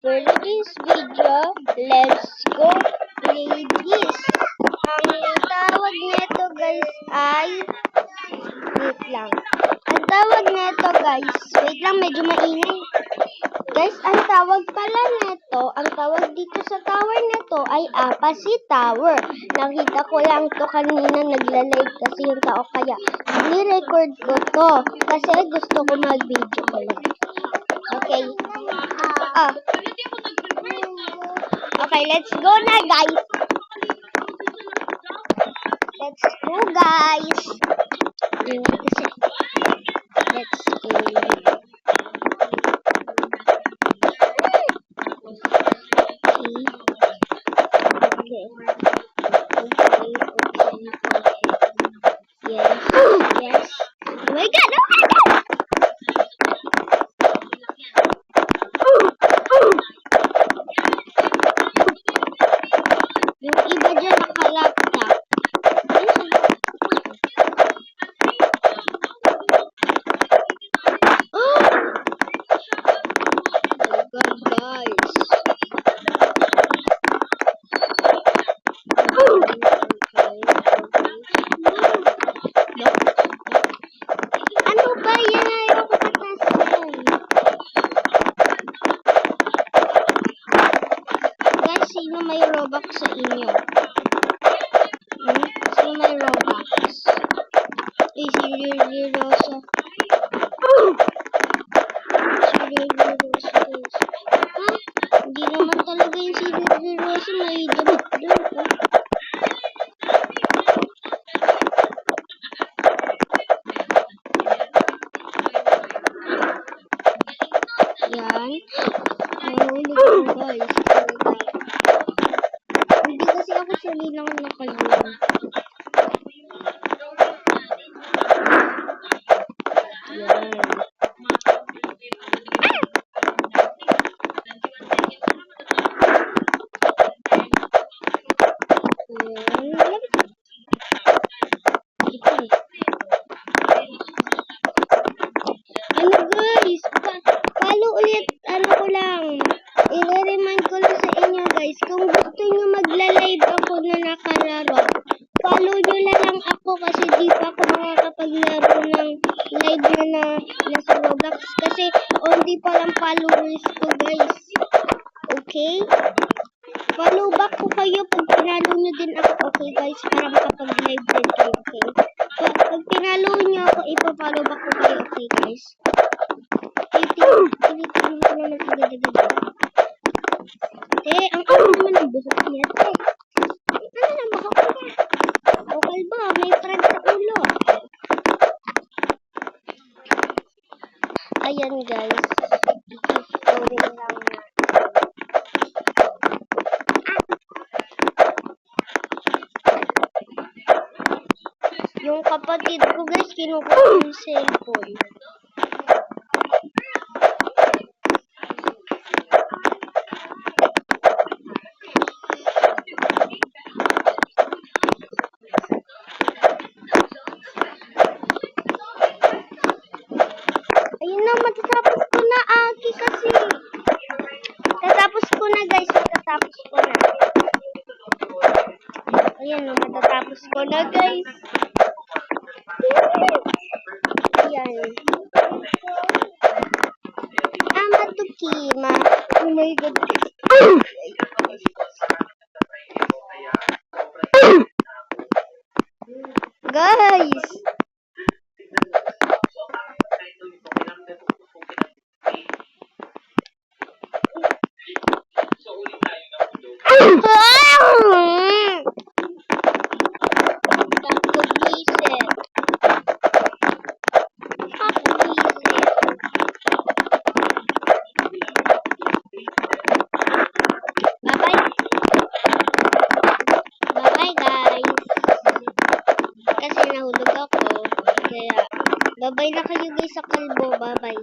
For this video, let's go play this. Ang tawag nito guys ay, wait lang. Ang tawag nito guys, wait lang, medyo maingay. Guys, ang tawag pala nito, ang tawag dito sa tower nito ay Apasi Tower. Nakita ko lang to kanina, nagla-live kasi yung tao, kaya ni-record ko to kasi gusto ko mag-video ko lang. Okay. Okay, let's go na guys. Let's go guys. Let's go. Okay. Yes. Yes. Oh my god. Oh my god. Yung iba dyan nakalaptop. Oh my god, guys. Ano ba yan? Ayaw ko patasan. Guys, sino may Robux sa inyo? Sino may Robux? Eh, si Rosa. Ha? Hindi naman talaga yung si Rosa may damit doon. Yan. Nahuli ko guys. Hindi kasi ako sali lang nakalun. Yan. Ano guys? Follow ulit. Ano ko lang. I-remind ko lang sa inyo guys. Kung gusto nyo magla-live ako na nakalaro, follow nyo na lang ako kasi di pa ako makakapaglaro ng live na nasa Roblox. Kasi only pa lang followers ko guys. Okay? Follow back ko kayo pag pinalo nyo din ako. Okay guys? Para makapag-live din kayo. Okay? Pag pinalo nyo ako, ipa-follow back ko kayo. Okay guys? Tinitingnan ko naman agad-agad. Ang ano naman ang buhok niya. Ano na buhok niya? Okay ba? May frag sa ulo. Ayan guys. I-keep going lang na. Yung kapatid ko guys, kinukuha yung cellphone. Ayun na, matatapos ko na, Aki, kasi. Tatapos ko na, guys. Matatapos ko na. Ayan na, matatapos ko na, guys. Ayan. Amatukima. Oh my God. Guys. Bye-bye na kayo guys sa kalbo. Bye-bye.